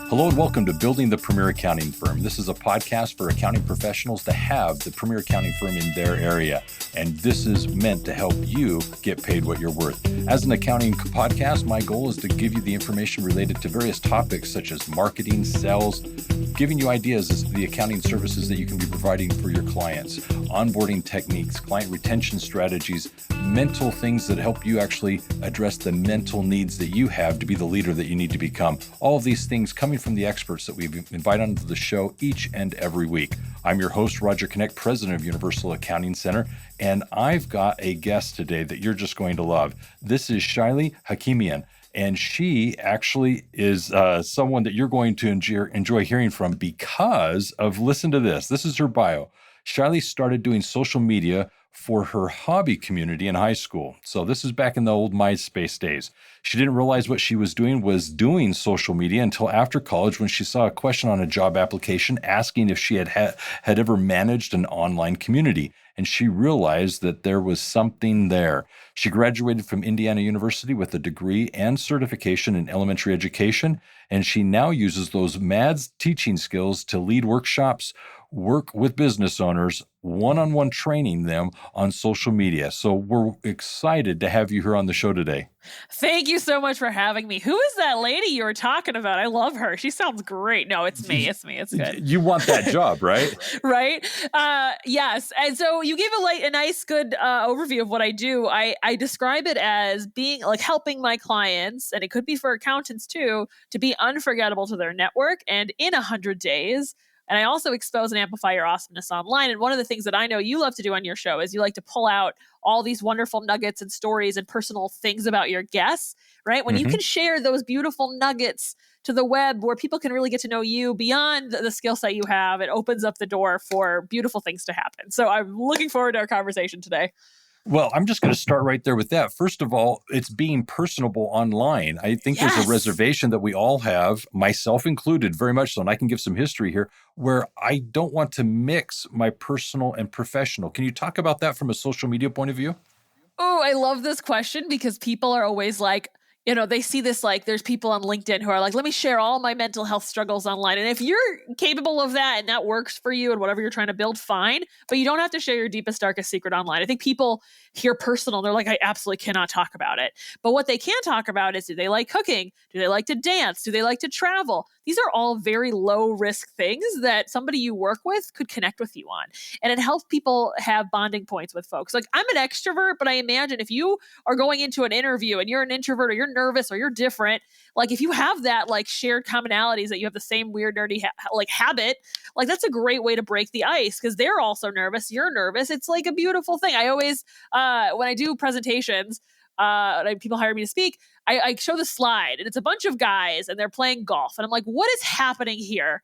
Hello and welcome to Building the Premier Accounting Firm. This is a podcast for accounting professionals to have the premier accounting firm in their area. And this is meant to help you get paid what you're worth. As an accounting podcast, my goal is to give you the information related to various topics such as marketing, sales, giving you ideas as to the accounting services that you can be providing for your clients, onboarding techniques, client retention strategies, mental things that help you actually address the mental needs that you have to be the leader that you need to become. All of these things coming from the experts that we invite onto the show each and every week. I'm your host, Roger Knecht, president of Universal Accounting Center, and I've got a guest today that you're just going to love. This is Shaily Hakimian. And she actually is someone that you're going to enjoy hearing from because of, listen to this. This is her bio. Shaily started doing social media for her hobby community in high school. So this is back in the old MySpace days. She didn't realize what she was doing social media until after college when she saw a question on a job application asking if she had ever managed an online community. And she realized that there was something there. She graduated from Indiana University with a degree and certification in elementary education, and she now uses those MADS teaching skills to lead workshops, work with business owners, one-on-one training them on social media. So we're excited to have you here on the show today. Thank you so much for having me. Who is that lady you were talking about? I love her. She sounds great. No, it's me. It's me. It's good. You want that job, right? Right? Yes. And so you gave a nice, good overview of what I do. I describe it as being like helping my clients, and it could be for accountants too, to be unforgettable to their network and in 100 days. And I also expose and amplify your awesomeness online. And one of the things that I know you love to do on your show is you like to pull out all these wonderful nuggets and stories and personal things about your guests, right? When you can share those beautiful nuggets to the web where people can really get to know you beyond the skill set you have, it opens up the door for beautiful things to happen. So I'm looking forward to our conversation today. Well, I'm just going to start right there with that. First of all, it's being personable online. I think there's a reservation that we all have, myself included, very much so, and I can give some history here, where I don't want to mix my personal and professional. Can you talk about that from a social media point of view? Oh, I love this question because people are always like, they see this, like there's people on LinkedIn who are like, let me share all my mental health struggles online. And if you're capable of that and that works for you and whatever you're trying to build, fine. But you don't have to share your deepest, darkest secret online. I think people hear personal. They're like, I absolutely cannot talk about it. But what they can talk about is, do they like cooking? Do they like to dance? Do they like to travel? These are all very low risk things that somebody you work with could connect with you on. And it helps people have bonding points with folks. Like, I'm an extrovert, but I imagine if you are going into an interview and you're an introvert or you're nervous or you're different, like if you have that like shared commonalities that you have the same weird nerdy habit, like that's a great way to break the ice because they're also nervous, you're nervous. It's like a beautiful thing. I always when I do presentations, people hire me to speak, I show the slide and it's a bunch of guys and they're playing golf and I'm like, what is happening here?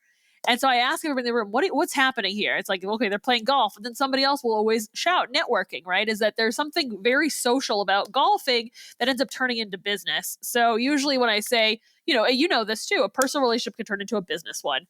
And so I ask everybody in the room, what's happening here? It's like, okay, they're playing golf. And then somebody else will always shout networking, right? Is that there's something very social about golfing that ends up turning into business. So usually when I say, you know this too, a personal relationship can turn into a business one.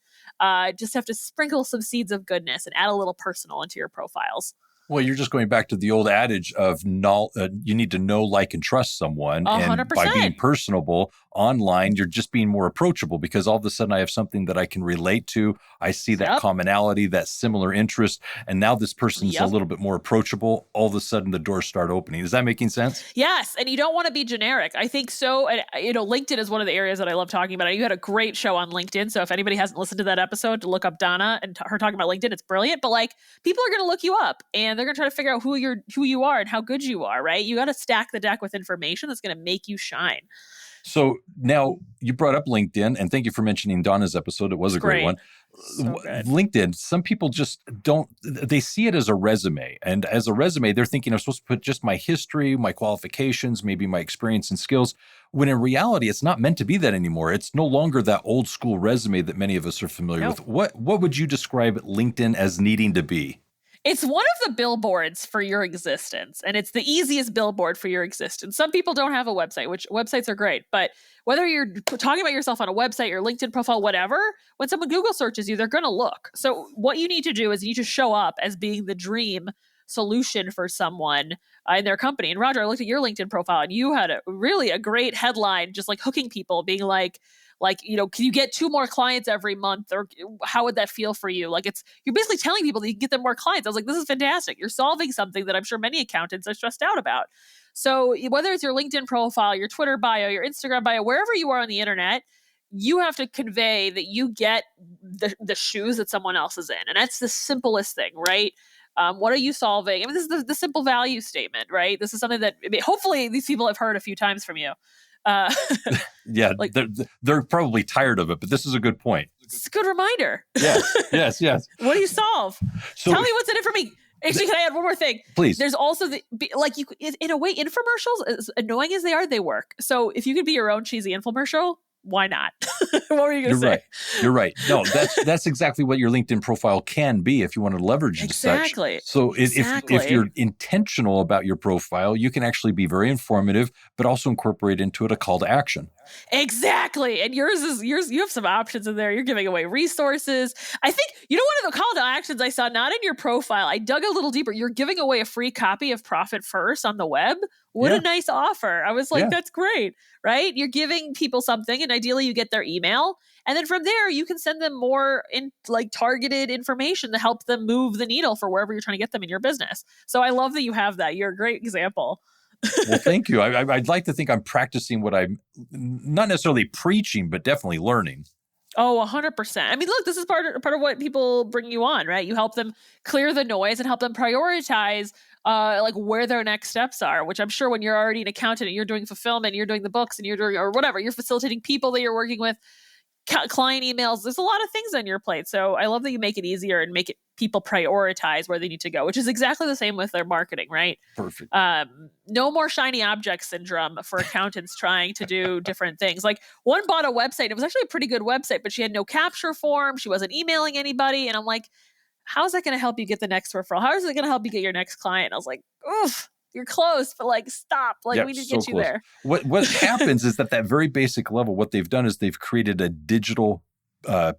Just have to sprinkle some seeds of goodness and add a little personal into your profiles. Well, you're just going back to the old adage of you need to know, like, and trust someone. 100%. And by being personable online, you're just being more approachable because all of a sudden I have something that I can relate to. I see that commonality, that similar interest. And now this person's a little bit more approachable. All of a sudden the doors start opening. Is that making sense? Yes. And you don't want to be generic. I think so. And, LinkedIn is one of the areas that I love talking about. You had a great show on LinkedIn. So if anybody hasn't listened to that episode, to look up Donna and her talking about LinkedIn, it's brilliant. But like, people are going to look you up and they're going to try to figure out who you are and how good you are, right? You got to stack the deck with information that's going to make you shine. So now you brought up LinkedIn, and thank you for mentioning Donna's episode. It was a great one. So good. LinkedIn, some people just they see it as a resume. And as a resume, they're thinking I'm supposed to put just my history, my qualifications, maybe my experience and skills, when in reality, it's not meant to be that anymore. It's no longer that old school resume that many of us are familiar with. What would you describe LinkedIn as needing to be? It's one of the billboards for your existence, and it's the easiest billboard for your existence. Some people don't have a website, which websites are great, but whether you're talking about yourself on a website, your LinkedIn profile, whatever, when someone Google searches you, they're going to look. So what you need to do is you need to show up as being the dream solution for someone in their company. And Roger, I looked at your LinkedIn profile and you had a great headline, just like hooking people, being like Like, can you get 2 more clients every month? Or how would that feel for you? Like, you're basically telling people that you can get them more clients. I was like, this is fantastic. You're solving something that I'm sure many accountants are stressed out about. So whether it's your LinkedIn profile, your Twitter bio, your Instagram bio, wherever you are on the internet, you have to convey that you get the shoes that someone else is in. And that's the simplest thing, right? What are you solving? I mean, this is the simple value statement, right? This is something that hopefully these people have heard a few times from you. Yeah, like, they're probably tired of it, but this is a good point. It's a good reminder. Yes. What do you solve? So, tell me what's in it for me. Actually, can I add one more thing? Please. There's also in a way, infomercials, as annoying as they are, they work. So if you could be your own cheesy infomercial, why not? What were you going to say? Right. You're right. No, that's exactly what your LinkedIn profile can be if you want to leverage it. Exactly. So if you're intentional about your profile, you can actually be very informative, but also incorporate into it a call to action. Exactly. And yours, you have some options in there. You're giving away resources. I think, one of the call to actions I saw, not in your profile, I dug a little deeper. You're giving away a free copy of Profit First on the web. What a nice offer. I was like, that's great, right? You're giving people something, and ideally you get their email. And then from there, you can send them more targeted information to help them move the needle for wherever you're trying to get them in your business. So I love that you have that. You're a great example. Well, thank you. I'd like to think I'm practicing what I'm not necessarily preaching, but definitely learning. Oh, 100%. I mean, look, this is part of what people bring you on, right? You help them clear the noise and help them prioritize where their next steps are, which I'm sure when you're already an accountant and you're doing fulfillment, you're doing the books and you're doing, or whatever, you're facilitating people that you're working with, client emails, there's a lot of things on your plate. So I love that you make it easier and make it people prioritize where they need to go, which is exactly the same with their marketing, right? Perfect. No more shiny object syndrome for accountants trying to do different things. Like, one bought a website. It was actually a pretty good website, but she had no capture form. She wasn't emailing anybody. And I'm like, how's that going to help you get the next referral? How is it going to help you get your next client? I was like, oof. You're close, but stop. We need to get you there. What happens is that very basic level, what they've done is they've created a digital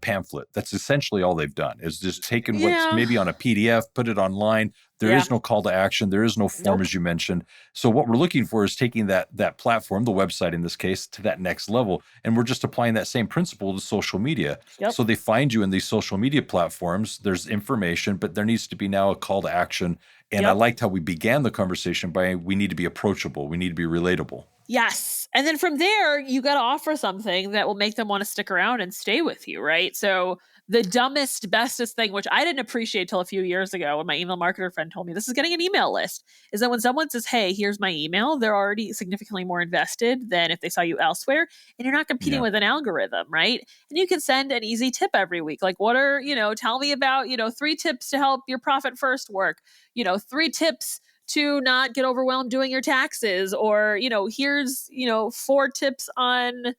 pamphlet. That's essentially all they've done, is just taken what's maybe on a PDF, put it online. There is no call to action. There is no form, as you mentioned. So what we're looking for is taking that platform, the website in this case, to that next level. And we're just applying that same principle to social media. Yep. So they find you in these social media platforms. There's information, but there needs to be now a call to action. And I liked how we began the conversation by, we need to be approachable. We need to be relatable. Yes. And then from there, you got to offer something that will make them want to stick around and stay with you, right? So the dumbest, bestest thing, which I didn't appreciate till a few years ago when my email marketer friend told me, this is getting an email list, is that when someone says, hey, here's my email, they're already significantly more invested than if they saw you elsewhere. And you're not competing with an algorithm, right? And you can send an easy tip every week. Like, what are, tell me about, 3 tips to help your Profit First work, 3 tips to not get overwhelmed doing your taxes, or, here's, 4 tips on,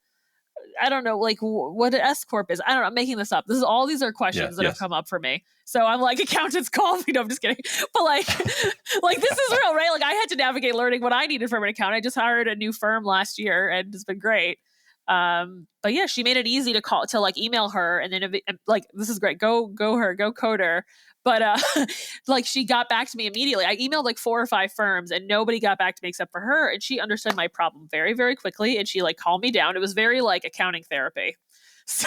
I don't know, what an S Corp is. I don't know. I'm making this up. These are questions that have come up for me. So I'm like, accountants call me. No, I'm just kidding. But this is real, right? I had to navigate learning what I needed from an accountant. I just hired a new firm last year and it's been great. But yeah, she made it easy to email her, and then this is great. Go her, go Coder. But she got back to me immediately. I emailed 4 or 5 firms and nobody got back to me except for her. And she understood my problem very, very quickly. And she calmed me down. It was very accounting therapy. So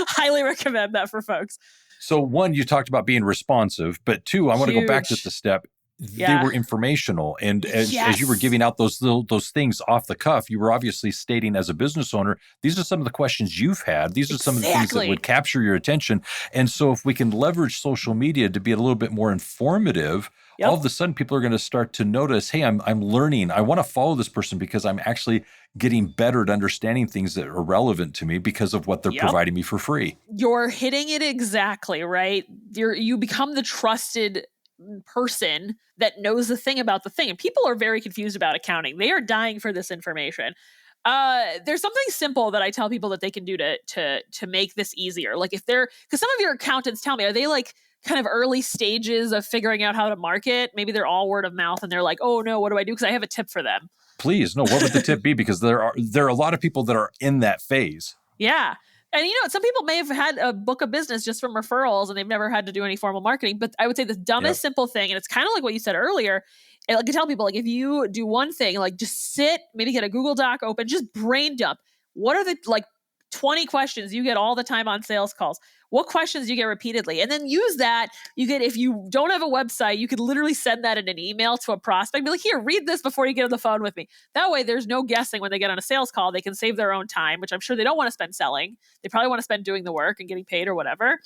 highly recommend that for folks. So 1, you talked about being responsive, but 2, I want to go back just a step. They were informational. And as you were giving out those things off the cuff, you were obviously stating, as a business owner, these are some of the questions you've had. These are some of the things that would capture your attention. And so if we can leverage social media to be a little bit more informative, all of a sudden people are going to start to notice, hey, I'm learning. I want to follow this person because I'm actually getting better at understanding things that are relevant to me because of what they're providing me for free. You're hitting it exactly, right? You become the trusted person that knows the thing about the thing. And people are very confused about accounting. They are dying for this information. There's something simple that I tell people that they can do to make this easier. Because some of your accountants tell me, are they kind of early stages of figuring out how to market? Maybe they're all word of mouth and they're like, oh no, what do I do? Because I have a tip for them. Please, no, what would the tip be? Because there are a lot of people that are in that phase. Yeah. And some people may have had a book of business just from referrals and they've never had to do any formal marketing. But I would say the dumbest simple thing, and it's kind of like what you said earlier, and I can tell people, if you do one thing, just sit, maybe get a Google Doc open, just brain dump. What are the 20 questions you get all the time on sales calls. What questions do you get repeatedly? And then use that. If you don't have a website, you could literally send that in an email to a prospect. Be like, here, read this before you get on the phone with me. That way, there's no guessing when they get on a sales call. They can save their own time, which I'm sure they don't want to spend selling. They probably want to spend doing the work and getting paid or whatever.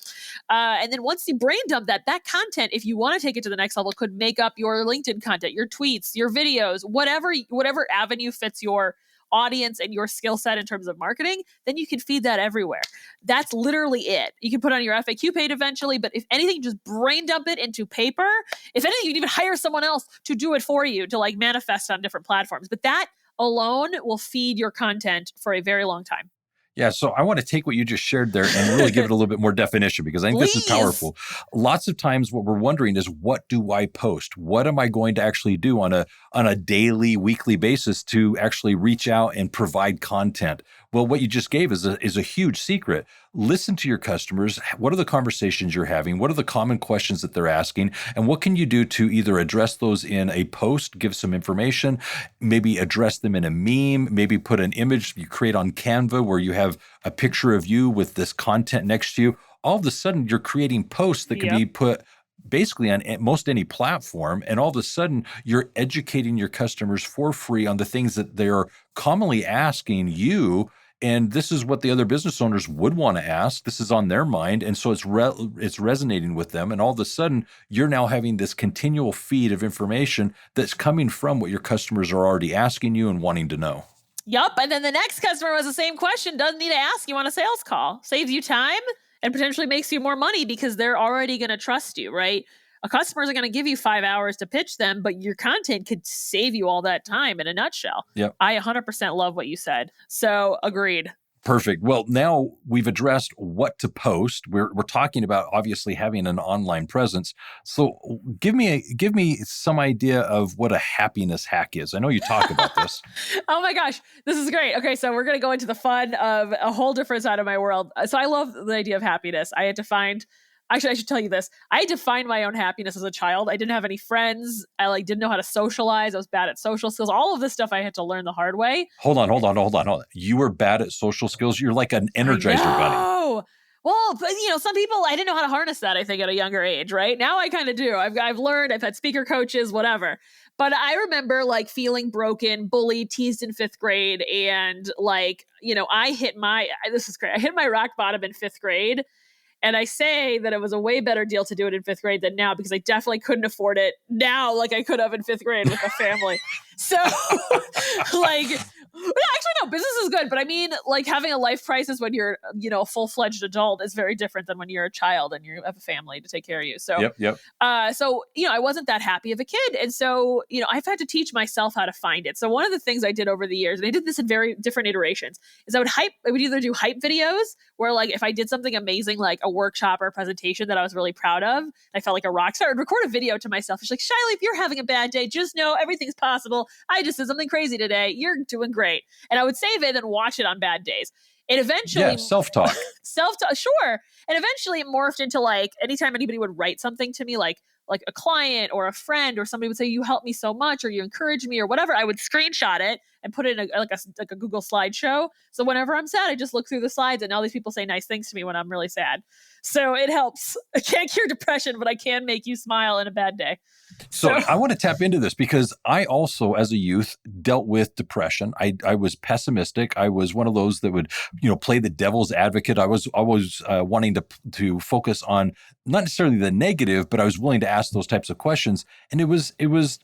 And then once you brain dump that content, if you want to take it to the next level, could make up your LinkedIn content, your tweets, your videos, whatever avenue fits your audience and your skill set in terms of marketing, then you can feed that everywhere. That's literally it. You can put it on your FAQ page eventually, but if anything, just brain dump it into paper. If anything, you can even hire someone else to do it for you, to like manifest on different platforms. But that alone will feed your content for a very long time. Yeah, so I want to take what you just shared there and really give it a little bit more definition, because I think this is powerful. Lots of times what we're wondering is, what do I post? What am I going to actually do on a daily, weekly basis to actually reach out and provide content? Well, what you just gave is a huge secret. Listen to your customers. What are the conversations you're having? What are the common questions that they're asking? And what can you do to either address those in a post, give some information, maybe address them in a meme, maybe put an image you create on Canva where you have a picture of you with this content next to you. All of a sudden, you're creating posts that can be put basically on most any platform. And all of a sudden, you're educating your customers for free on the things that they're commonly asking you. And this is what the other business owners would want to ask. This is on their mind. And so it's resonating with them. And all of a sudden, you're now having this continual feed of information that's coming from what your customers are already asking you and wanting to know. Yup. And then the next customer has the same question, doesn't need to ask you on a sales call. Saves you time and potentially makes you more money because they're already going to trust you, right? Customers are going to give you 5 hours to pitch them, but your content could save you all that time in a nutshell. Yep. I 100% love what you said. So agreed. Perfect. Well, now we've addressed what to post. We're talking about obviously having an online presence. So give me some idea of what a happiness hack is. I know you talk about this. Oh my gosh, this is great. Okay, so we're going to go into the fun of a whole different side of my world. So I love the idea of happiness. Actually, I should tell you this. I had to find my own happiness as a child. I didn't have any friends. I didn't know how to socialize. I was bad at social skills. All of this stuff I had to learn the hard way. Hold on. You were bad at social skills? You're like an Energizer bunny. Well, but, some people, I didn't know how to harness that, I think, at a younger age, right? Now I kind of do. I've learned, I've had speaker coaches, whatever. But I remember feeling broken, bullied, teased in 5th grade. And this is great. I hit my rock bottom in 5th grade. And I say that it was a way better deal to do it in 5th grade than now, because I definitely couldn't afford it now like I could have in 5th grade with a family. So actually, no, business is good. But I mean, having a life crisis when you're, a full-fledged adult is very different than when you're a child and you have a family to take care of you. So, yep. I wasn't that happy of a kid. And so, I've had to teach myself how to find it. So one of the things I did over the years, and I did this in very different iterations, is I would either do hype videos where if I did something amazing, like a workshop or a presentation that I was really proud of, I felt like a rock star, I'd record a video to myself. It's like, Shaily, if you're having a bad day, just know everything's possible. I just did something crazy today. You're doing great. And I would save it and watch it on bad days. And eventually, self-talk, sure. And eventually it morphed into anytime anybody would write something to me, like a client or a friend or somebody would say, you helped me so much, or you encouraged me or whatever, I would screenshot it and put it in a Google slideshow. So whenever I'm sad, I just look through the slides and all these people say nice things to me when I'm really sad. So it helps. I can't cure depression, but I can make you smile in a bad day. So I want to tap into this because I also, as a youth, dealt with depression. I was pessimistic. I was one of those that would, play the devil's advocate. I was always wanting to focus on not necessarily the negative, but I was willing to ask those types of questions. And it was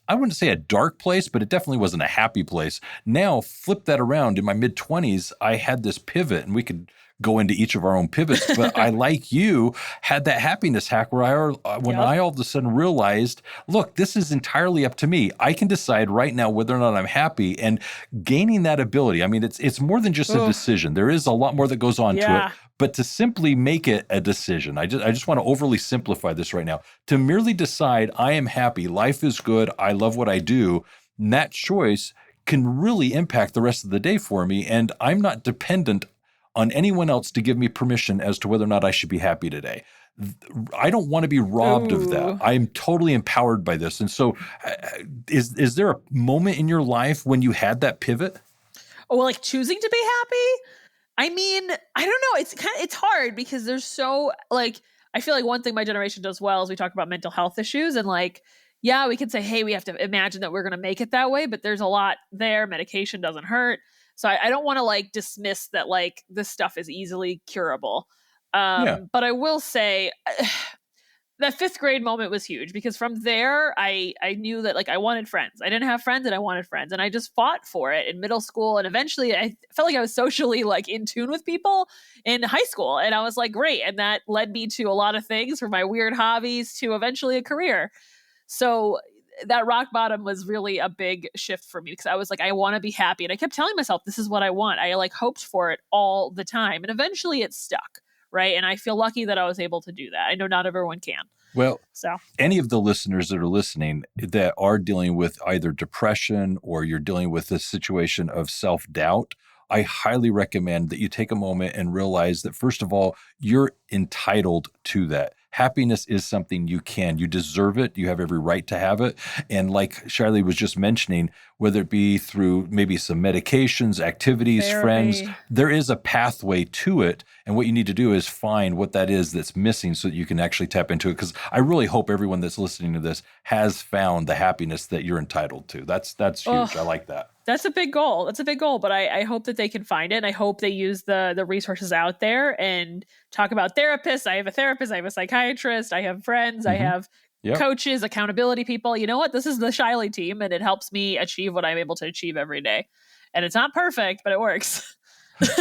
I wouldn't say a dark place, but it definitely wasn't a happy place. Now, flip that around. In my mid-20s, I had this pivot, and we could go into each of our own pivots. But I, like you, had that happiness hack where I all of a sudden realized, look, this is entirely up to me. I can decide right now whether or not I'm happy. And gaining that ability, I mean, it's more than just a decision. There is a lot more that goes on to it. But to simply make it a decision, I just want to overly simplify this right now. To merely decide I am happy, life is good, I love what I do, and that choice can really impact the rest of the day for me. And I'm not dependent on anyone else to give me permission as to whether or not I should be happy today. I don't want to be robbed of that. I'm totally empowered by this. And so is there a moment in your life when you had that pivot? Oh, choosing to be happy? I mean, I don't know. It's hard because there's so like I feel like one thing my generation does well is we talk about mental health issues and like yeah, we can say hey, we have to imagine that we're going to make it that way, but there's a lot there. Medication doesn't hurt. So I don't want to like dismiss that like this stuff is easily curable. Yeah. But I will say that fifth grade moment was huge because from there I knew that like I wanted friends. I didn't have friends and I wanted friends and I just fought for it in middle school and eventually I felt like I was socially like in tune with people in high school and I was like great and that led me to a lot of things from my weird hobbies to eventually a career. So that rock bottom was really a big shift for me because I was like I want to be happy and I kept telling myself this is what I want. I like hoped for it all the time and eventually it stuck. Right. And I feel lucky that I was able to do that. I know not everyone can. Well, So, any of the listeners that are listening that are dealing with either depression or you're dealing with a situation of self-doubt, I highly recommend that you take a moment and realize that, first of all, you're entitled to that. Happiness is something you deserve it. You have every right to have it. And like Shaily was just mentioning, whether it be through maybe some medications, activities, friends, therapy. there is a pathway to it. And what you need to do is find what that is that's missing so that you can actually tap into it. Because I really hope everyone that's listening to this has found the happiness that you're entitled to. That's huge. I like that. That's a big goal. That's a big goal, but I hope that they can find it. And I hope they use the resources out there and talk about therapists. I have a therapist. I have a psychiatrist. I have friends. I have coaches, accountability people. You know what? This is the Shaily team, and it helps me achieve what I'm able to achieve every day. And it's not perfect, but it works.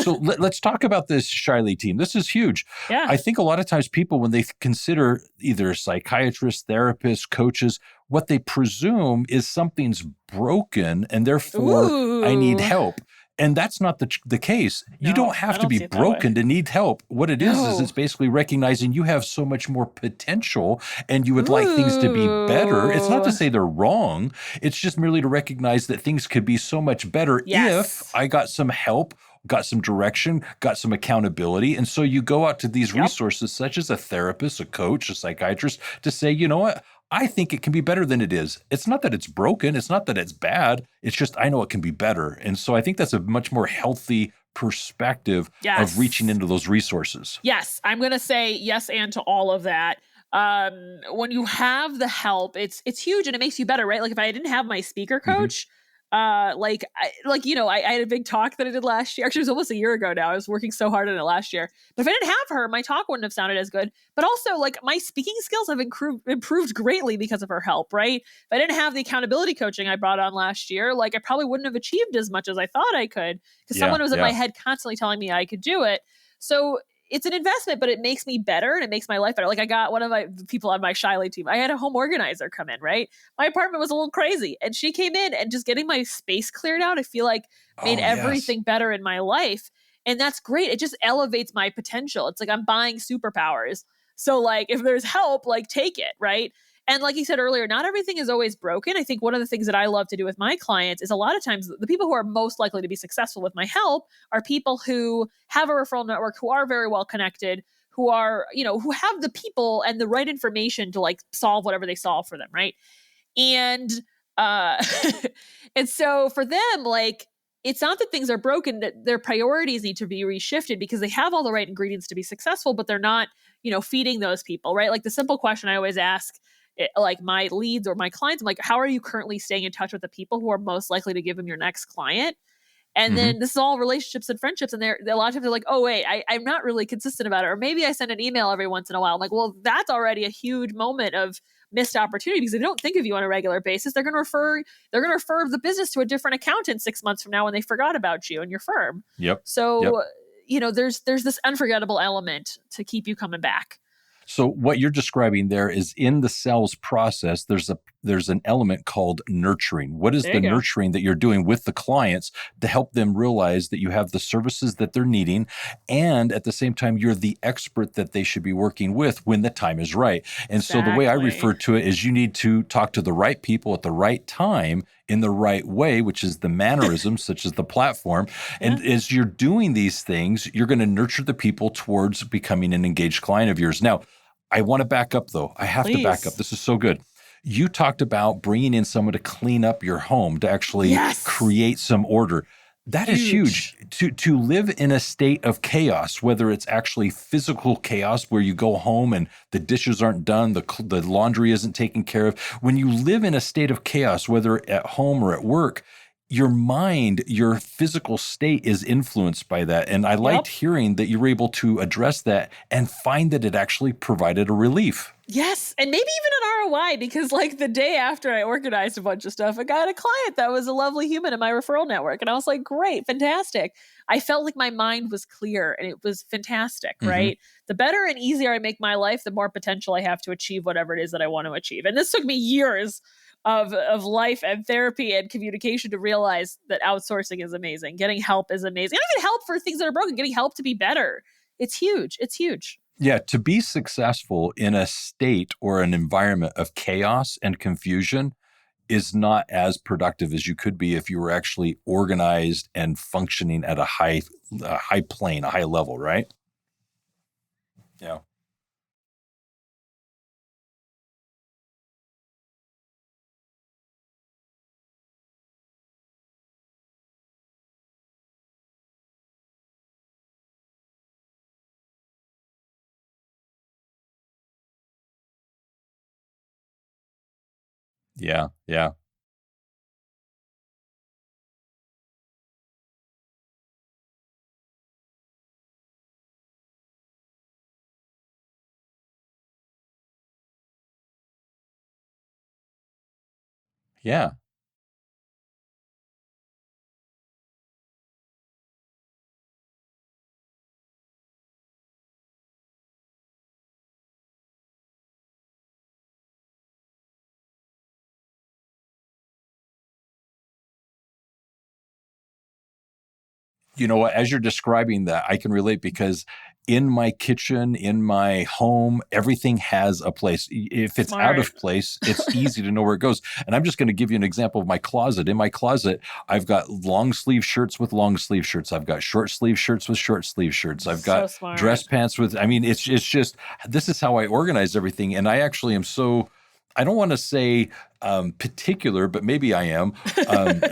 So let's talk about this Shaily team. This is huge. Yeah. I think a lot of times people, when they consider either psychiatrists, therapists, coaches, what they presume is something's broken and therefore I need help. And that's not the case. No, you don't have to be broken to need help. What it is it's basically recognizing you have so much more potential and you would like things to be better. It's not to say they're wrong. It's just merely to recognize that things could be so much better if I got some help, got some direction, got some accountability. And so you go out to these resources such as a therapist, a coach, a psychiatrist to say, you know what? I think it can be better than it is. It's not that it's broken. It's not that it's bad. It's just I know it can be better. And so I think that's a much more healthy perspective of reaching into those resources. Yes. I'm going to say yes and to all of that. When you have the help, it's huge and it makes you better, right? Like if I didn't have my speaker coach, I had a big talk that I did last year. Actually, it was almost a year ago now. I was working so hard on it last year. But if I didn't have her, my talk wouldn't have sounded as good. But also, like, my speaking skills have improved greatly because of her help, right? If I didn't have the accountability coaching I brought on last year, like, I probably wouldn't have achieved as much as I thought I could because someone was in my head constantly telling me I could do it. So it's an investment, but it makes me better and it makes my life better. Like I got one of my people on my Shaily team. I had a home organizer come in, right? My apartment was a little crazy and she came in and just getting my space cleared out, I feel like made everything better in my life. And that's great. It just elevates my potential. It's like I'm buying superpowers. So like if there's help, like take it, right? And like you said earlier, not everything is always broken. I think one of the things that I love to do with my clients is a lot of times the people who are most likely to be successful with my help are people who have a referral network, who are very well connected, who are, who have the people and the right information to like solve whatever they solve for them. Right. And, and so for them, like, it's not that things are broken, that their priorities need to be reshifted because they have all the right ingredients to be successful, but they're not, feeding those people. Right. Like the simple question I always ask, like my leads or my clients, I'm like, how are you currently staying in touch with the people who are most likely to give them your next client? And then this is all relationships and friendships. And a lot of times they're like, oh, wait, I'm not really consistent about it. Or maybe I send an email every once in a while. I'm like, well, that's already a huge moment of missed opportunity because they don't think of you on a regular basis. They're going to refer the business to a different accountant 6 months from now when they forgot about you and your firm. Yep. So, there's this unforgettable element to keep you coming back. So what you're describing there is in the sales process, there's an element called nurturing. What is the nurturing that you're doing with the clients to help them realize that you have the services that they're needing, and at the same time, you're the expert that they should be working with when the time is right. And so the way I refer to it is you need to talk to the right people at the right time in the right way, which is the mannerisms, such as the platform. And as you're doing these things, you're going to nurture the people towards becoming an engaged client of yours. Now, I want to back up, though. I have to back up. This is so good. You talked about bringing in someone to clean up your home, to actually create some order. That is huge. To live in a state of chaos, whether it's actually physical chaos where you go home and the dishes aren't done, the laundry isn't taken care of. When you live in a state of chaos, whether at home or at work, your mind, your physical state is influenced by that. And I liked hearing that you were able to address that and find that it actually provided a relief. Yes. And maybe even an ROI, because like the day after I organized a bunch of stuff, I got a client that was a lovely human in my referral network. And I was like, great, fantastic. I felt like my mind was clear and it was fantastic, right? The better and easier I make my life, the more potential I have to achieve whatever it is that I want to achieve. And this took me years of life and therapy and communication to realize that outsourcing is amazing. Getting help is amazing. And even help for things that are broken, getting help to be better. It's huge. It's huge. Yeah, to be successful in a state or an environment of chaos and confusion is not as productive as you could be if you were actually organized and functioning at a high plane, a high level, right? Yeah. Yeah. Yeah. Yeah. You know what? As you're describing that, I can relate because in my kitchen, in my home, everything has a place. If it's out of place, it's easy to know where it goes. And I'm just going to give you an example of my closet. In my closet, I've got long sleeve shirts with long sleeve shirts. I've got short sleeve shirts with short sleeve shirts. I've got dress pants with, I mean, it's just, this is how I organize everything. And I actually am so, I don't want to say particular, but maybe I am.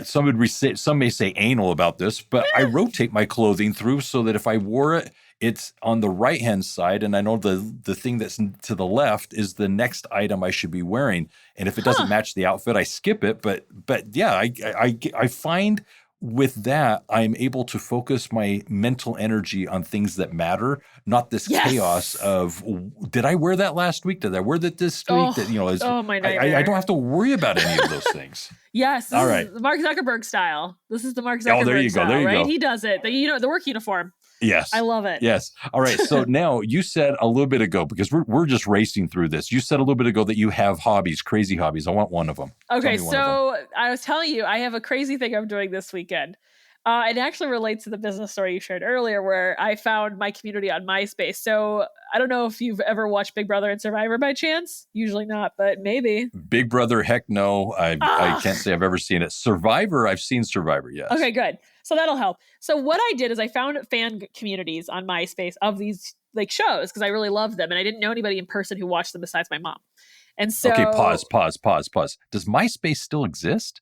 Some may say anal about this, but I rotate my clothing through so that if I wore it, it's on the right-hand side, and I know the thing that's to the left is the next item I should be wearing. And if it doesn't match the outfit, I skip it. But yeah, I find with that, I'm able to focus my mental energy on things that matter, not this chaos of, did I wear that last week? Did I wear that this week? That, you know, my I don't have to worry about any of those things. Yes. All right. The Mark Zuckerberg style. This is the Mark Zuckerberg there you style, go. There you right? go. He does it. The work uniform. Yes. I love it. Yes. All right. So now you said a little bit ago, because we're just racing through this. You said a little bit ago that you have hobbies, crazy hobbies. I want one of them. Okay. So I was telling you, I have a crazy thing I'm doing this weekend. It actually relates to the business story you shared earlier, where I found my community on MySpace. So I don't know if you've ever watched Big Brother and Survivor by chance. Usually not, but maybe. Big Brother, heck no. I can't say I've ever seen it. Survivor, I've seen Survivor, yes. Okay, good. So that'll help. So what I did is I found fan communities on MySpace of these like shows because I really loved them, and I didn't know anybody in person who watched them besides my mom. And so, okay, pause. Does MySpace still exist?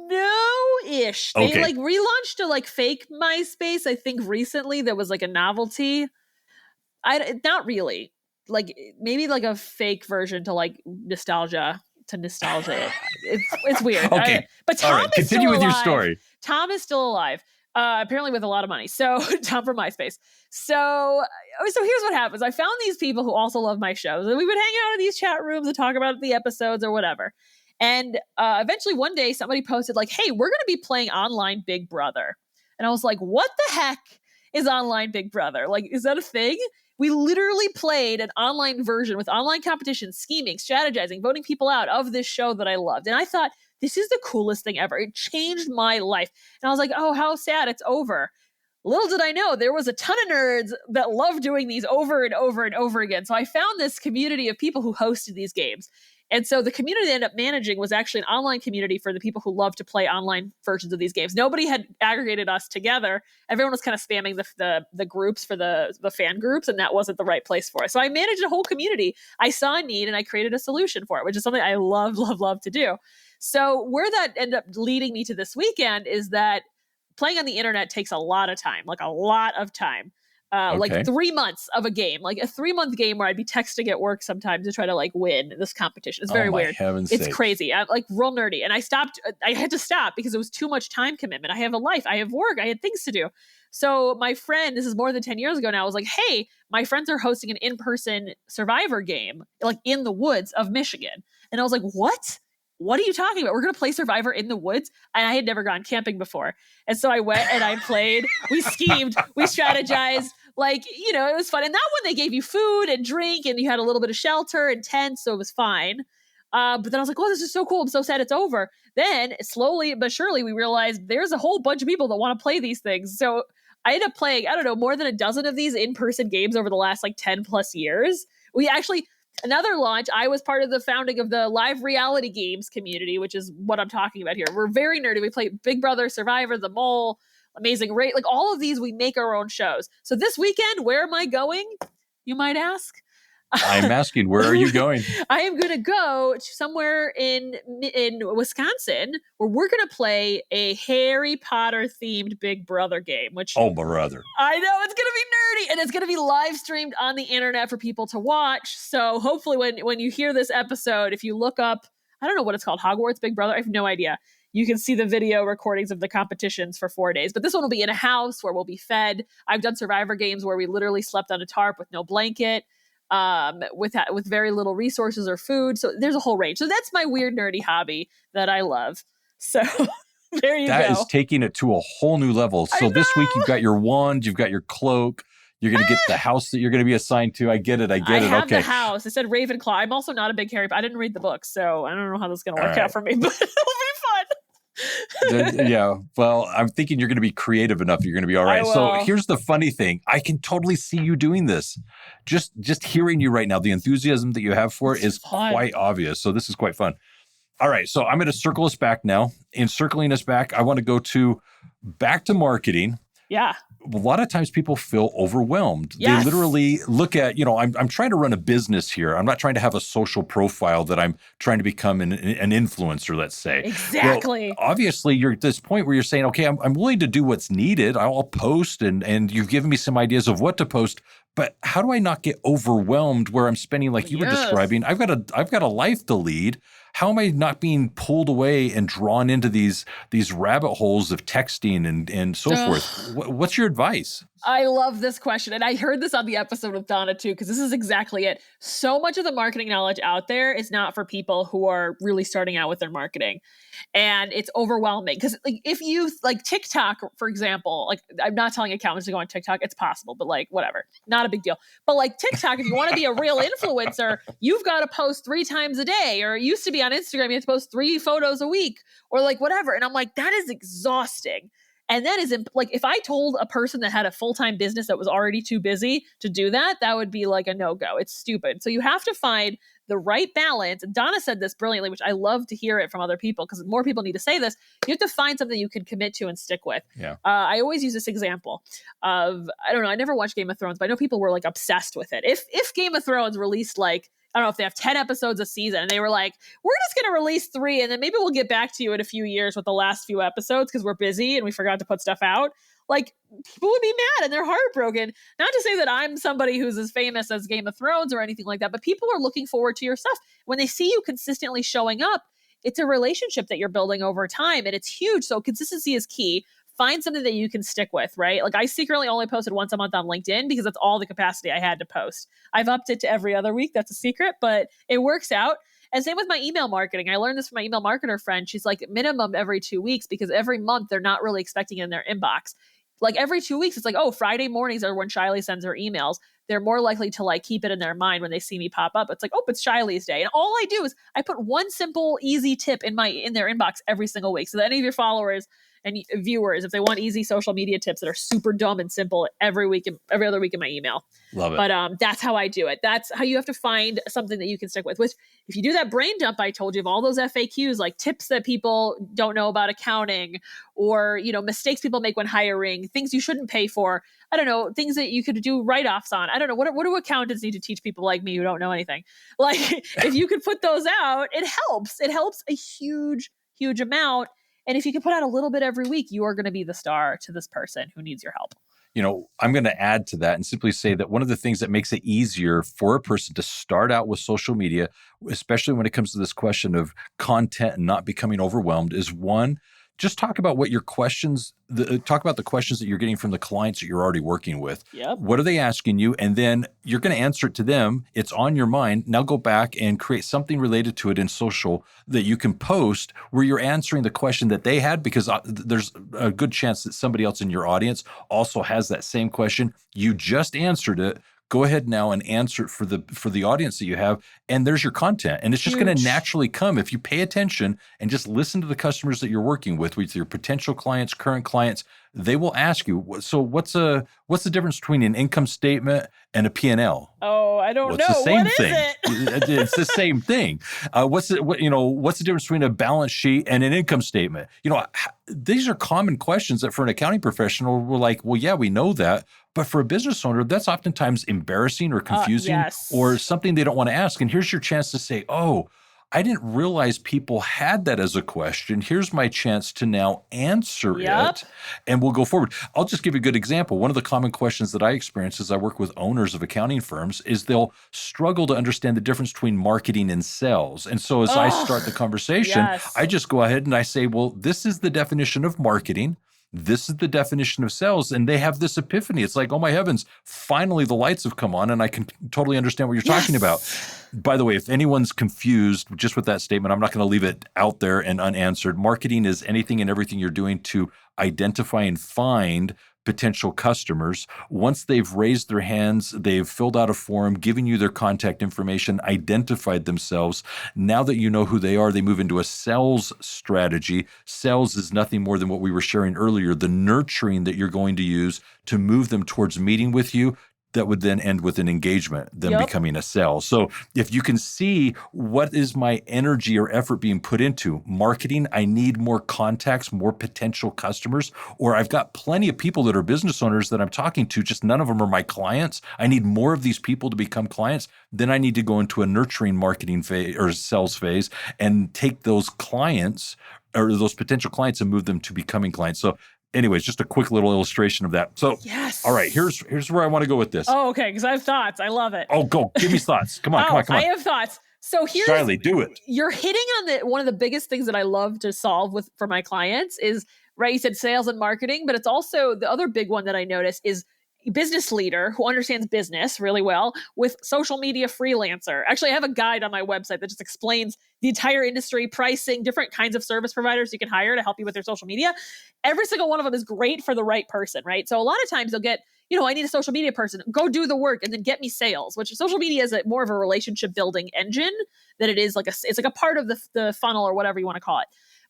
No-ish. They like relaunched a like fake MySpace, I think recently. There was like a novelty. Not really. Like maybe like a fake version to like nostalgia. It's weird. Okay. But Tom is continue still with alive. Your story. Tom is still alive. Apparently with a lot of money. So Tom from MySpace. So here's what happens. I found these people who also love my shows, and we would hang out in these chat rooms and talk about the episodes or whatever. And eventually one day somebody posted like, hey, we're going to be playing online Big Brother. And I was like, what the heck is online Big Brother? Like, is that a thing? We literally played an online version with online competition, scheming, strategizing, voting people out of this show that I loved. And I thought, this is the coolest thing ever. It changed my life. And I was like, oh, how sad it's over. Little did I know there was a ton of nerds that love doing these over and over and over again. So I found this community of people who hosted these games. And so the community I ended up managing was actually an online community for the people who love to play online versions of these games. Nobody had aggregated us together. Everyone was kind of spamming the groups for the fan groups, and that wasn't the right place for it. So I managed a whole community. I saw a need and I created a solution for it, which is something I love to do. So where that ended up leading me to this weekend is that playing on the internet takes a lot of time, like a lot of time. Like 3 months of a game, like a 3-month game where I'd be texting at work sometimes to try to like win this competition. It's very weird. Heaven's it's sakes. crazy. I'm like real nerdy. And I had to stop because it was too much time commitment. I have a life, I have work, I had things to do. So my friend, this is more than 10 years ago now, was like, hey, my friends are hosting an in-person Survivor game, like in the woods of Michigan. And I was like, what are you talking about? We're going to play Survivor in the woods? And I had never gone camping before. And so I went and I played, we schemed, we strategized, like, you know, it was fun. And that one, they gave you food and drink and you had a little bit of shelter and tents. So it was fine. But then I was like, oh, this is so cool. I'm so sad it's over. Then slowly but surely we realized there's a whole bunch of people that want to play these things. So I ended up playing, I don't know, more than a dozen of these in-person games over the last like 10 plus years. We actually, another launch, I was part of the founding of the live reality games community, which is what I'm talking about here. We're very nerdy. We play Big Brother, Survivor, The Mole, Amazing Race, like all of these, we make our own shows. So this weekend, where am I going? You might ask. I'm asking, where are you going? I am going to go somewhere in Wisconsin where we're going to play a Harry Potter themed Big Brother game, which brother. I know it's going to be nerdy and it's going to be live streamed on the internet for people to watch. So hopefully when you hear this episode, if you look up, I don't know what it's called, Hogwarts Big Brother, I have no idea. You can see the video recordings of the competitions for 4 days. But this one will be in a house where we'll be fed. I've done Survivor games where we literally slept on a tarp with no blanket, with very little resources or food. So there's a whole range. So that's my weird, nerdy hobby that I love. So there you go. That is taking it to a whole new level. So this week you've got your wand, you've got your cloak. You're going to get the house that you're going to be assigned to. I get it. I have the house. It said Ravenclaw. I'm also not a big Harry Potter. I didn't read the book, so I don't know how this is going to work out for me, but it'll be fun. Yeah. Well, I'm thinking you're going to be creative enough. You're going to be all right. So here's the funny thing. I can totally see you doing this. Just hearing you right now, the enthusiasm that you have for it is quite obvious. So this is quite fun. All right. So I'm going to circle us back now. In circling us back, I want to go back to marketing. Yeah. A lot of times people feel overwhelmed. Yes. They literally look at, I'm trying to run a business here. I'm not trying to have a social profile that I'm trying to become an influencer, let's say. Exactly. Well, obviously, you're at this point where you're saying, okay, I'm willing to do what's needed. I'll post and you've given me some ideas of what to post. But how do I not get overwhelmed where I'm spending, like you were describing, I've got a life to lead. How am I not being pulled away and drawn into these rabbit holes of texting and so forth? What's your advice? I love this question. And I heard this on the episode with Donna too, because this is exactly it. So much of the marketing knowledge out there is not for people who are really starting out with their marketing. And it's overwhelming because like if you like TikTok, for example, like I'm not telling accountants to go on TikTok. It's possible, but like whatever, not a big deal. But like TikTok, if you want to be a real influencer, you've got to post 3 times a day, or it used to be on Instagram, you have to post 3 photos a week or like whatever. And I'm like, that is exhausting. And that is like, if I told a person that had a full-time business that was already too busy to do that, that would be like a no-go. It's stupid. So you have to find the right balance. And Donna said this brilliantly, which I love to hear it from other people because more people need to say this. You have to find something you can commit to and stick with. Yeah. I always use this example of, I don't know, I never watched Game of Thrones, but I know people were like obsessed with it. If Game of Thrones released like, I don't know if they have 10 episodes a season and they were like, we're just going to release 3 and then maybe we'll get back to you in a few years with the last few episodes because we're busy and we forgot to put stuff out. Like people would be mad and they're heartbroken. Not to say that I'm somebody who's as famous as Game of Thrones or anything like that, but people are looking forward to your stuff. When they see you consistently showing up, it's a relationship that you're building over time and it's huge. So consistency is key. Find something that you can stick with, right? Like I secretly only posted once a month on LinkedIn because that's all the capacity I had to post. I've upped it to every other week. That's a secret, but it works out. And same with my email marketing. I learned this from my email marketer friend. She's like minimum every 2 weeks because every month they're not really expecting it in their inbox. Like every 2 weeks, it's like, oh, Friday mornings are when Shaily sends her emails. They're more likely to like keep it in their mind when they see me pop up. It's like, oh, it's Shaily's day. And all I do is I put one simple, easy tip in their inbox every single week. So that any of your followers and viewers, if they want easy social media tips that are super dumb and simple every other week in my email. Love it. But that's how I do it. That's how you have to find something that you can stick with. Which if you do that brain dump I told you of all those FAQs, like tips that people don't know about accounting or, mistakes people make when hiring, things you shouldn't pay for. I don't know, things that you could do write-offs on. I don't know. What do accountants need to teach people like me who don't know anything? Like if you could put those out, it helps. It helps a huge, huge amount. And if you can put out a little bit every week, you are going to be the star to this person who needs your help. I'm going to add to that and simply say that one of the things that makes it easier for a person to start out with social media, especially when it comes to this question of content and not becoming overwhelmed, is one, just talk about what your questions, talk about the questions that you're getting from the clients that you're already working with. Yep. What are they asking you? And then you're going to answer it to them. It's on your mind. Now go back and create something related to it in social that you can post where you're answering the question that they had, because there's a good chance that somebody else in your audience also has that same question. You just answered it. Go ahead now and answer it for the audience that you have, and there's your content. And it's just going to naturally come if you pay attention and just listen to the customers that you're working with your potential clients, current clients. They will ask you, so what's the difference between an income statement and a P&L? Oh, I don't know. The same what thing. Is it? It's the same thing. What's the difference between a balance sheet and an income statement? These are common questions that for an accounting professional, we're like, well, yeah, we know that. But for a business owner, that's oftentimes embarrassing or confusing or something they don't want to ask. And here's your chance to say, oh, I didn't realize people had that as a question. Here's my chance to now answer it, and we'll go forward. I'll just give you a good example. One of the common questions that I experience as I work with owners of accounting firms is they'll struggle to understand the difference between marketing and sales. And so as I start the conversation, I just go ahead and I say, well, this is the definition of marketing. This is the definition of sales. And they have this epiphany. It's like, oh my heavens, finally the lights have come on and I can totally understand what you're talking about. By the way, if anyone's confused just with that statement, I'm not going to leave it out there and unanswered. Marketing is anything and everything you're doing to identify and find potential customers. Once they've raised their hands, they've filled out a form, given you their contact information, identified themselves. Now that you know who they are, they move into a sales strategy. Sales is nothing more than what we were sharing earlier, the nurturing that you're going to use to move them towards meeting with you. That would then end with an engagement, them becoming a sale. So if you can see what is my energy or effort being put into marketing, I need more contacts, more potential customers, or I've got plenty of people that are business owners that I'm talking to, just none of them are my clients. I need more of these people to become clients. Then I need to go into a nurturing marketing phase or sales phase and take those clients or those potential clients and move them to becoming clients. So anyways, just a quick little illustration of that. So, all right, here's where I want to go with this. Oh, okay, because I have thoughts. I love it. Oh, go. Give me thoughts. Come on. I have thoughts. So here's Shaily, do it. You're hitting on one of the biggest things that I love to solve for my clients is, right, you said sales and marketing, but it's also the other big one that I notice is business leader who understands business really well with social media freelancer. Actually, I have a guide on my website that just explains the entire industry, pricing, different kinds of service providers you can hire to help you with your social media. Every single one of them is great for the right person, right? So a lot of times they'll get, I need a social media person, go do the work and then get me sales, which social media is more of a relationship building engine than it is it's like a part of the funnel or whatever you want to call it.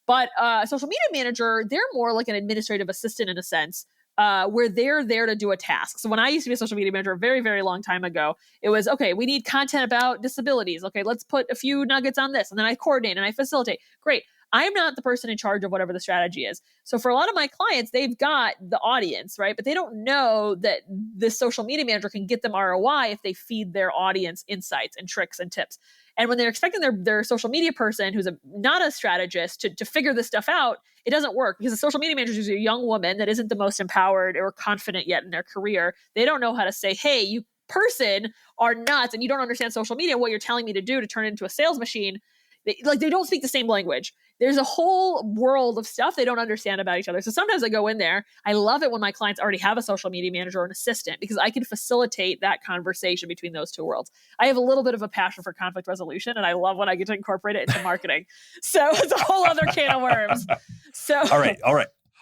But a social media manager, they're more like an administrative assistant in a sense, where they're there to do a task. So when I used to be a social media manager a very, very long time ago, it was, okay, we need content about disabilities. Okay, let's put a few nuggets on this. And then I coordinate and I facilitate. Great. I'm not the person in charge of whatever the strategy is. So for a lot of my clients, they've got the audience, right? But they don't know that this social media manager can get them ROI if they feed their audience insights and tricks and tips. And when they're expecting their social media person who's not a strategist to figure this stuff out, it doesn't work because the social media manager is a young woman that isn't the most empowered or confident yet in their career. They don't know how to say, hey, you person are nuts and you don't understand social media, what you're telling me to do to turn it into a sales machine. They don't speak the same language. There's a whole world of stuff they don't understand about each other. So sometimes I go in there. I love it when my clients already have a social media manager or an assistant because I can facilitate that conversation between those two worlds. I have a little bit of a passion for conflict resolution, and I love when I get to incorporate it into marketing. So it's a whole other can of worms. So all right.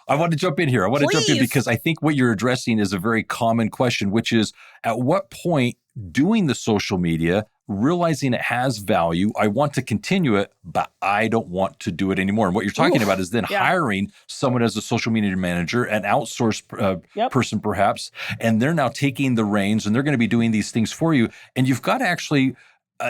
I want to jump in here. Jump in because I think what you're addressing is a very common question, which is at what point doing the social media, realizing it has value, I want to continue it, but I don't want to do it anymore. And what you're talking about is then hiring someone as a social media manager, an outsourced person perhaps, and they're now taking the reins and they're going to be doing these things for you. And you've got to actually,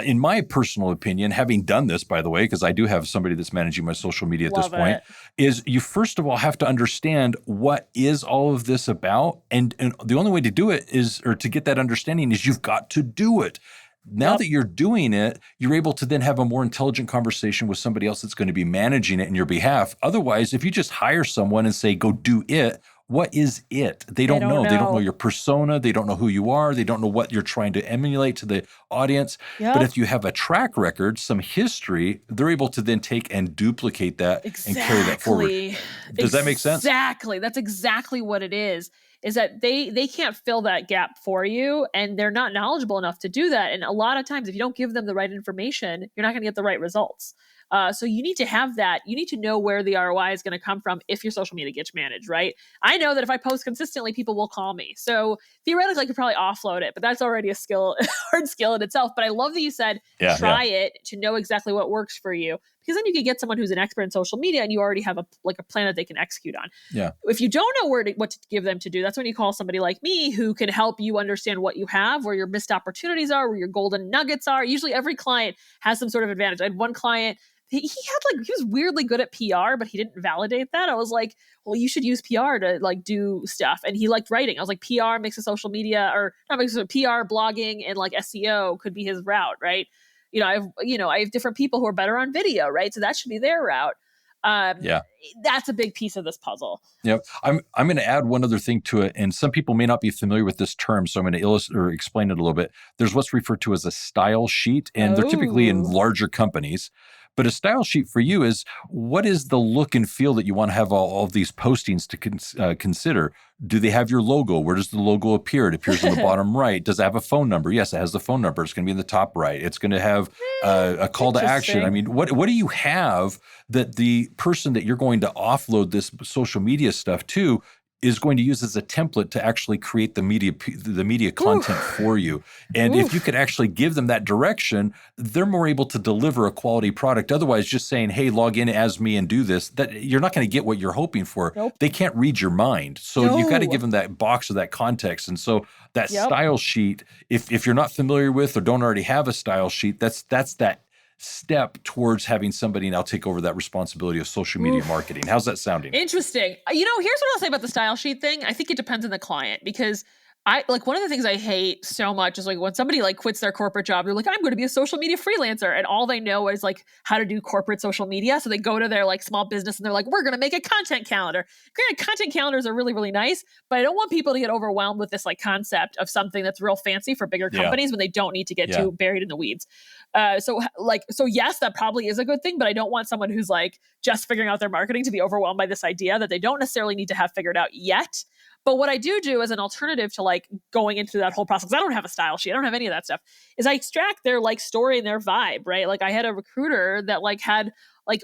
in my personal opinion, having done this, by the way, because I do have somebody that's managing my social media at this point, is you first of all have to understand what is all of this about. And the only way to do it is, or to get that understanding is you've got to do it. Now that you're doing it, you're able to then have a more intelligent conversation with somebody else that's going to be managing it in your behalf. Otherwise, if you just hire someone and say, go do it, what is it? They don't know. They don't know your persona. They don't know who you are. They don't know what you're trying to emulate to the audience. But if you have a track record, some history, they're able to then take and duplicate that and carry that forward. Does that make sense? Exactly. That's exactly what it is that they can't fill that gap for you, and they're not knowledgeable enough to do that. And a lot of times, if you don't give them the right information, you're not going to get the right results. So you need to have that. You need to know where the ROI is going to come from if your social media gets managed, right? I know that if I post consistently, people will call me. So theoretically, I could probably offload it, but that's already a skill, hard skill in itself. But I love that you said, try it to know exactly what works for you. Because then you can get someone who's an expert in social media and you already have a plan that they can execute on. If you don't know what to give them to do, that's when you call somebody like me who can help you understand what you have, where your missed opportunities are, where your golden nuggets are. Usually every client has some sort of advantage. I had one client, he was weirdly good at PR, but he didn't validate that. I was like, well, you should use PR to do stuff. And he liked writing. I was like, PR mixed with social media, or not mixed with PR, blogging, and SEO could be his route, right? I have different people who are better on video, right? So that should be their route. That's a big piece of this puzzle. I'm going to add one other thing to it, and some people may not be familiar with this term, so I'm going to illustrate or explain it a little bit. There's what's referred to as a style sheet, and they're typically in larger companies. But a style sheet for you is, what is the look and feel that you want to have all of these postings to consider? Do they have your logo? Where does the logo appear? It appears in the bottom right. Does it have a phone number? Yes, it has the phone number. It's going to be in the top right. It's going to have a call to action. I mean, what do you have that the person that you're going to offload this social media stuff to is going to use as a template to actually create the media content for you. And if you could actually give them that direction, they're more able to deliver a quality product. Otherwise, just saying, hey, log in as me and do this, that you're not going to get what you're hoping for. They can't read your mind. So you've got to give them that box or that context. And so that style sheet, if you're not familiar with or don't already have a style sheet, that's that step towards having somebody now take over that responsibility of social media marketing. How's that sounding? Interesting. Here's what I'll say about the style sheet thing. I think it depends on the client, because one of the things I hate so much is when somebody quits their corporate job, they're like, I'm going to be a social media freelancer. And all they know is how to do corporate social media. So they go to their small business and they're like, we're going to make a content calendar. Granted, content calendars are really, really nice, but I don't want people to get overwhelmed with this concept of something that's real fancy for bigger companies when they don't need to get too buried in the weeds. So yes, that probably is a good thing, but I don't want someone who's just figuring out their marketing to be overwhelmed by this idea that they don't necessarily need to have figured out yet. But what I do as an alternative to going into that whole process, 'cause I don't have a style sheet, I don't have any of that stuff, is I extract their story and their vibe, right? I had a recruiter that had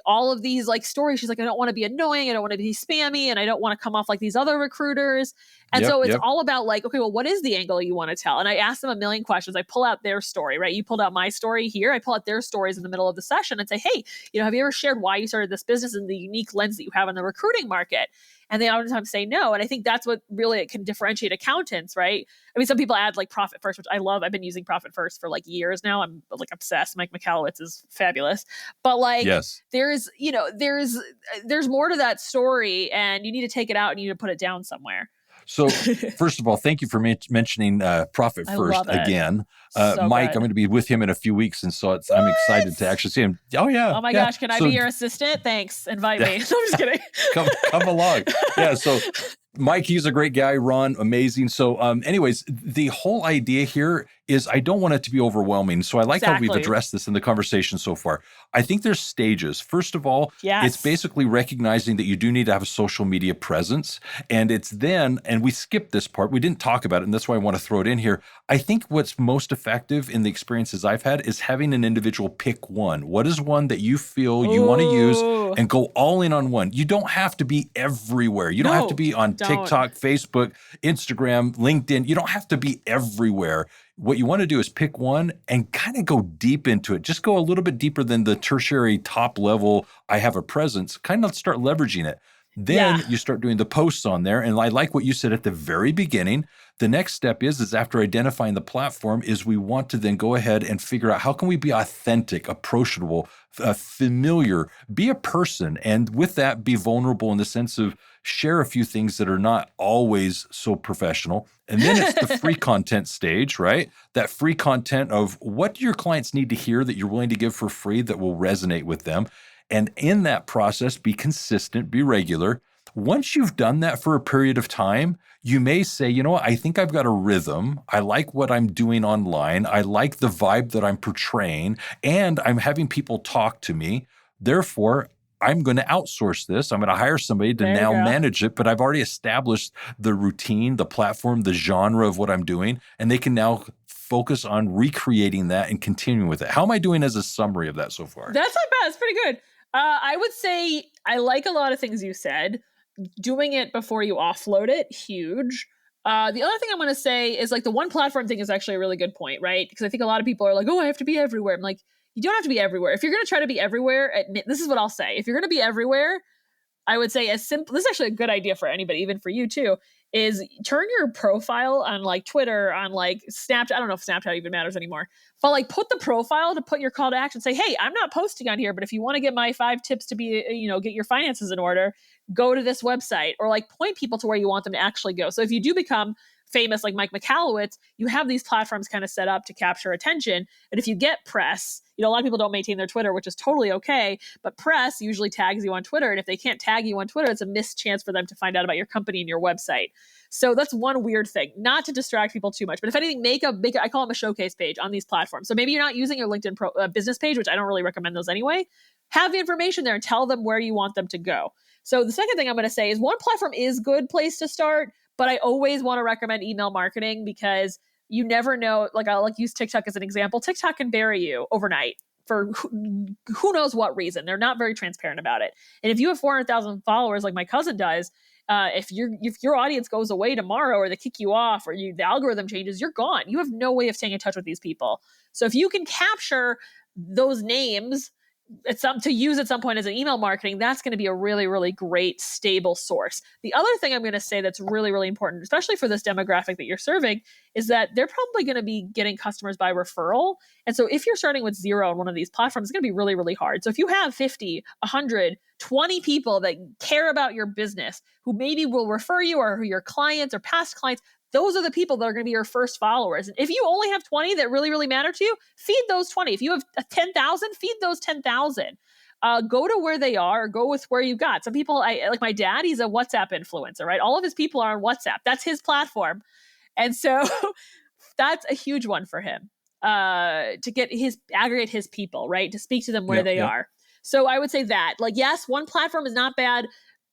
all of these stories. She's like, I don't want to be annoying, I don't want to be spammy, and I don't want to come off like these other recruiters. And so it's all about okay, well, what is the angle you want to tell? And I ask them a million questions. I pull out their story, right? You pulled out my story here. I pull out their stories in the middle of the session and say, hey, have you ever shared why you started this business and the unique lens that you have on the recruiting market? And they oftentimes say no. And I think that's what really it can differentiate accountants, right? I mean, some people add Profit First, which I love. I've been using Profit First for years now. I'm obsessed. Mike Michalowicz is fabulous. But there's more to that story, and you need to take it out and you need to put it down somewhere. So first of all, thank you for mentioning Profit First again. Mike, I'm going to be with him in a few weeks, and so I'm excited to actually see him. Oh, yeah. Oh, my gosh. Can I be your assistant? Thanks. Invite me. No, I'm just kidding. come along. Yeah, so Mike, he's a great guy. Ron, amazing. So anyways, the whole idea here is I don't want it to be overwhelming. So I like how we've addressed this in the conversation so far. I think there's stages. First of all, it's basically recognizing that you do need to have a social media presence. And it's then, and we skipped this part, we didn't talk about it, and that's why I want to throw it in here. I think what's most effective in the experiences I've had is having an individual pick one. What is one that you feel you want to use and go all in on one? You don't have to be everywhere. You don't have to be on TikTok, Facebook, Instagram, LinkedIn. You don't have to be everywhere. What you want to do is pick one and kind of go deep into it. Just go a little bit deeper than the tertiary top level, I have a presence, kind of start leveraging it. Then you start doing the posts on there. And I like what you said at the very beginning. The next step is after identifying the platform is we want to then go ahead and figure out how can we be authentic, approachable, familiar, be a person. And with that, be vulnerable in the sense of share a few things that are not always so professional. And then it's the free content stage, right? That free content of what do your clients need to hear that you're willing to give for free that will resonate with them. And in that process, be consistent, be regular. Once you've done that for a period of time, you may say, you know what, I think I've got a rhythm. I like what I'm doing online. I like the vibe that I'm portraying, and I'm having people talk to me. Therefore, I'm going to outsource this. I'm going to hire somebody to now manage it, but I've already established the routine, the platform, the genre of what I'm doing, and they can now focus on recreating that and continuing with it. How am I doing as a summary of that so far? That's not bad. It's pretty good. I would say I like a lot of things you said. Doing it before you offload it, huge. The other thing I'm going to say is like the one platform thing is actually a really good point, right? Because I think a lot of people are like, oh, I have to be everywhere. I'm like, you don't have to be everywhere. If you're going to try to be everywhere, this is what I'll say. If you're going to be everywhere, I would say this is actually a good idea for anybody, even for you too, is turn your profile on like Twitter, on like Snapchat. I don't know if Snapchat even matters anymore, but like put the profile to put your call to action. Say, hey, I'm not posting on here, but if you want to get my 5 tips to be, get your finances in order, go to this website, or like point people to where you want them to actually go. So if you do become famous like Mike Michalowicz, you have these platforms kind of set up to capture attention. And if you get press, a lot of people don't maintain their Twitter, which is totally okay, but press usually tags you on Twitter. And if they can't tag you on Twitter, it's a missed chance for them to find out about your company and your website. So that's one weird thing, not to distract people too much, but if anything, I call them a showcase page on these platforms. So maybe you're not using your LinkedIn business page, which I don't really recommend those anyway. Have the information there and tell them where you want them to go. So the second thing I'm going to say is one platform is a good place to start, but I always want to recommend email marketing because you never know. Like I'll use TikTok as an example. TikTok can bury you overnight for who knows what reason. They're not very transparent about it. And if you have 400,000 followers like my cousin does, if your audience goes away tomorrow or they kick you off or the algorithm changes, you're gone. You have no way of staying in touch with these people. So if you can capture those names to use at some point as an email marketing, that's going to be a really, really great, stable source. The other thing I'm going to say that's really, really important, especially for this demographic that you're serving, is that they're probably going to be getting customers by referral. And so if you're starting with 0 on one of these platforms, it's going to be really, really hard. So if you have 50, 100, 20 people that care about your business, who maybe will refer you or who your clients or past clients, those are the people that are going to be your first followers. And if you only have 20 that really, really matter to you, feed those 20. If you have 10,000, feed those 10,000. Go to where they are, or go with where you got. Some people, like my dad, he's a WhatsApp influencer, right? All of his people are on WhatsApp. That's his platform. And so that's a huge one for him to aggregate his people, right? To speak to them where they are. So I would say that, like, yes, one platform is not bad.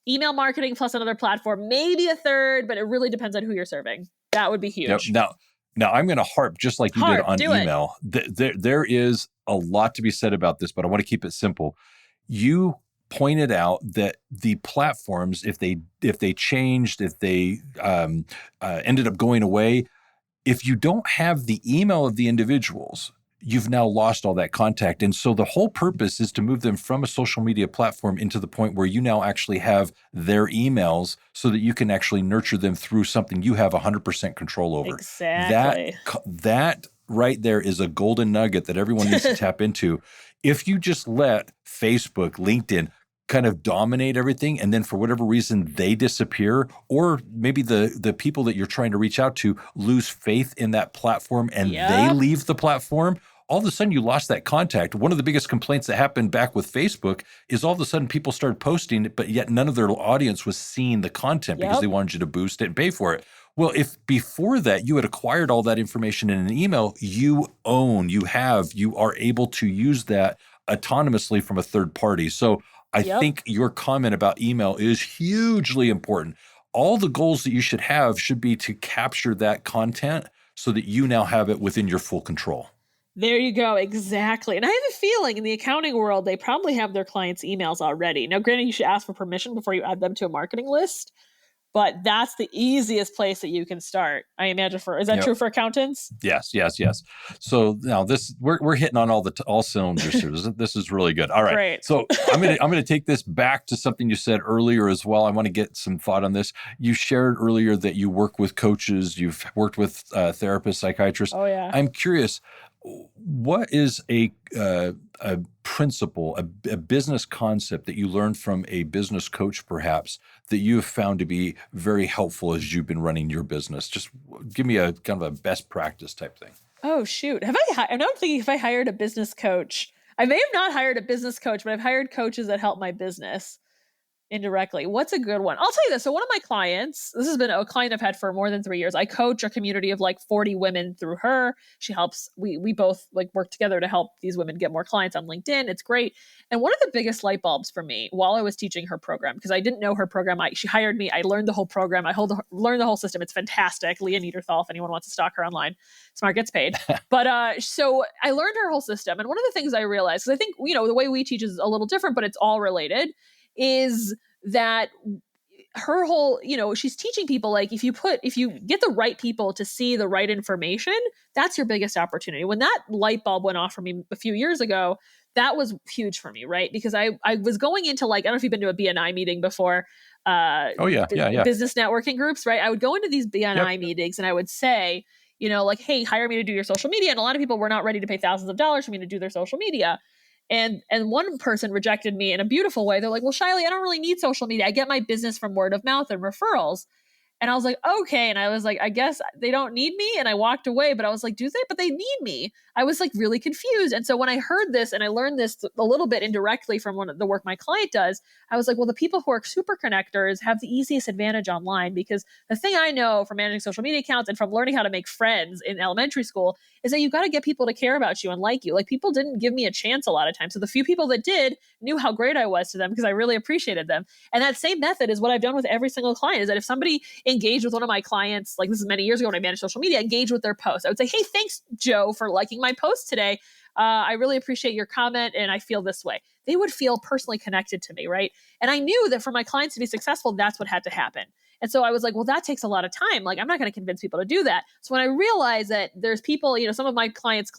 Email marketing plus another platform, maybe a third, but it really depends on who you're serving. That would be huge. Now I'm going to harp just like you did on email. There is a lot to be said about this, but I want to keep it simple. You pointed out that the platforms, if they changed, if they ended up going away, if you don't have the email of the individuals, you've now lost all that contact. And so the whole purpose is to move them from a social media platform into the point where you now actually have their emails so that you can actually nurture them through something you have 100% control over. Exactly. That right there is a golden nugget that everyone needs to tap into. If you just let Facebook, LinkedIn kind of dominate everything, and then for whatever reason they disappear, or maybe the people that you're trying to reach out to lose faith in that platform and they leave the platform, all of a sudden you lost that contact. One of the biggest complaints that happened back with Facebook is all of a sudden people started posting it, but yet none of their audience was seeing the content because they wanted you to boost it and pay for it. Well, if before that you had acquired all that information in an email, you are able to use that autonomously from a third party. So I think your comment about email is hugely important. All the goals that you should have should be to capture that content so that you now have it within your full control. There you go. Exactly. And I have a feeling in the accounting world, they probably have their clients' emails already. Now, granted, you should ask for permission before you add them to a marketing list, but that's the easiest place that you can start, I imagine. Is that true for accountants? Yes. So now we're hitting on all cylinders here. This is really good. All right. Great. So I'm gonna take this back to something you said earlier as well. I want to get some thought on this. You shared earlier that you work with coaches, you've worked with therapists, psychiatrists. Oh yeah. I'm curious, what is a principle, a business concept that you learned from a business coach, perhaps, that you have found to be very helpful as you've been running your business? Just give me a kind of a best practice type thing. Oh, shoot. I'm not thinking if I hired a business coach. I may have not hired a business coach, but I've hired coaches that help my business indirectly. What's a good one? I'll tell you this. So one of my clients, this has been a client I've had for more than 3 years. I coach a community of like 40 women through her. She helps, we both like work together to help these women get more clients on LinkedIn. It's great. And one of the biggest light bulbs for me while I was teaching her program, because I didn't know her program, she hired me. I learned the whole program. Learned the whole system. It's fantastic. Leah Niederthal, if anyone wants to stalk her online, smart gets paid. But so I learned her whole system. And one of the things I realized, because I think, the way we teach is a little different, but it's all related, is that her whole, she's teaching people, like, if you get the right people to see the right information, that's your biggest opportunity. When that light bulb went off for me a few years ago, that was huge for me, right? Because I was going into, like, I don't know if you've been to a BNI meeting before. Oh yeah. Business networking groups, right? I would go into these BNI meetings and I would say, like, hey, hire me to do your social media. And a lot of people were not ready to pay thousands of dollars for me to do their social media. And one person rejected me in a beautiful way. They're like, well, Shaily, I don't really need social media. I get my business from word of mouth and referrals. And I was like, okay. And I was like, I guess they don't need me. And I walked away, but I was like, do they? But they need me. I was like really confused. And so when I heard this and I learned this a little bit indirectly from one of the work my client does, I was like, well, the people who are super connectors have the easiest advantage online, because the thing I know from managing social media accounts and from learning how to make friends in elementary school is that you got to get people to care about you and like you. Like, people didn't give me a chance a lot of times. So the few people that did knew how great I was to them because I really appreciated them. And that same method is what I've done with every single client, is that if somebody engaged with one of my clients, like this is many years ago when I managed social media, engage with their post, I would say, hey, thanks, Joe, for liking my post today. I really appreciate your comment and I feel this way. They would feel personally connected to me, right? And I knew that for my clients to be successful, that's what had to happen. And so I was like, well, that takes a lot of time. Like, I'm not going to convince people to do that. So when I realized that there's people, some of my clients,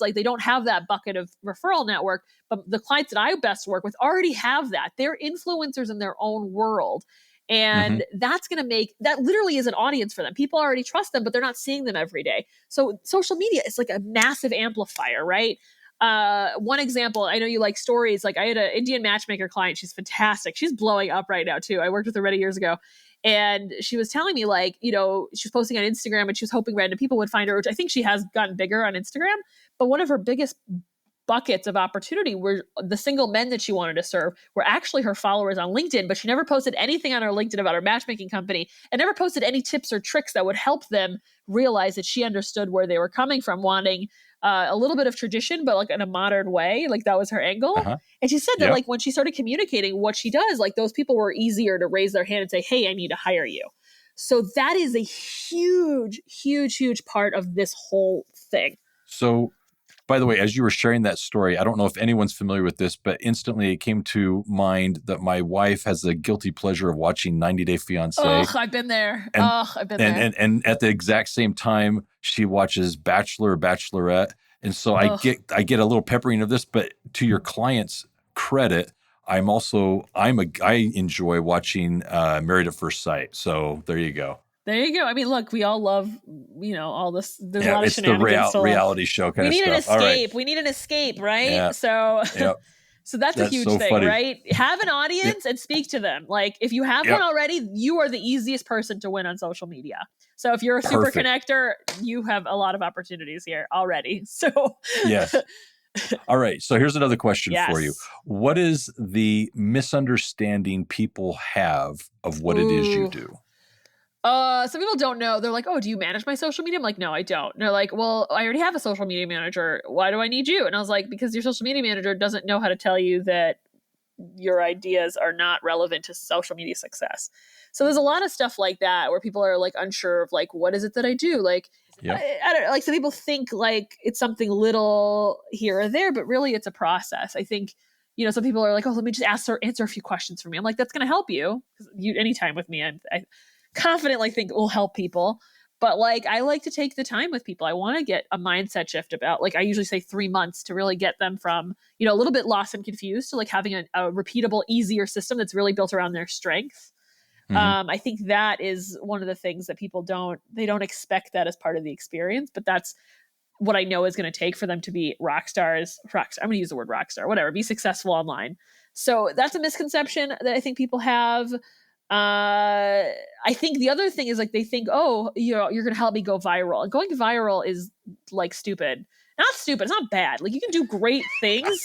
like, they don't have that bucket of referral network, but the clients that I best work with already have that. They're influencers in their own world. And that's going to make, that literally is an audience for them. People already trust them, but they're not seeing them every day. So social media is like a massive amplifier, right? One example, I know you like stories. Like, I had an Indian matchmaker client. She's fantastic. She's blowing up right now too. I worked with her many years ago. And she was telling me, like, she was posting on Instagram and she was hoping random people would find her, which I think she has gotten bigger on Instagram. But one of her biggest buckets of opportunity were the single men that she wanted to serve were actually her followers on LinkedIn, but she never posted anything on her LinkedIn about her matchmaking company and never posted any tips or tricks that would help them realize that she understood where they were coming from, wanting a little bit of tradition, but like in a modern way. Like, that was her angle. And she said that like when she started communicating what she does, like, those people were easier to raise their hand and say, hey, I need to hire you. So that is a huge, huge, huge part of this whole thing. So, by the way, as you were sharing that story, I don't know if anyone's familiar with this, but instantly it came to mind that my wife has the guilty pleasure of watching 90 Day Fiancé. Oh, I've been there. I've been there. And at the exact same time, she watches Bachelor or Bachelorette. And so I get a little peppering of this, but to your client's credit, I enjoy watching Married at First Sight. So there you go. There you go. I mean, look, we all love, all this. There's a lot of shenanigans. It's the reality show kind of stuff. We need an escape. We need an escape, right? Yeah. So, so that's a huge thing, funny. Right? Have an audience and speak to them. Like, if you have one already, you are the easiest person to win on social media. So if you're a super connector, you have a lot of opportunities here already. So yes. All right. So here's another question for you. What is the misunderstanding people have of what it is you do? Some people don't know. They're like, oh, do you manage my social media? I'm like, no, I don't. And they're like, well, I already have a social media manager. Why do I need you? And I was like, because your social media manager doesn't know how to tell you that your ideas are not relevant to social media success. So there's a lot of stuff like that where people are like unsure of like, what is it that I do? Like, I don't know, like, some people think like it's something little here or there, but really it's a process. I think, some people are like, oh, let me just answer a few questions for me. I'm like, that's going to help you. Anytime with me, I confidently think it will help people. But like, I like to take the time with people. I want to get a mindset shift about, like, I usually say 3 months to really get them from, a little bit lost and confused to like having a repeatable, easier system that's really built around their strengths. I think that is one of the things that people don't expect that as part of the experience, but that's what I know is going to take for them to be rock stars. I'm going to use the word rock star, whatever, be successful online. So that's a misconception that I think people have. I think the other thing is like they think, oh, you're going to help me go viral. And going viral is like stupid. Not stupid. It's not bad. Like you can do great things,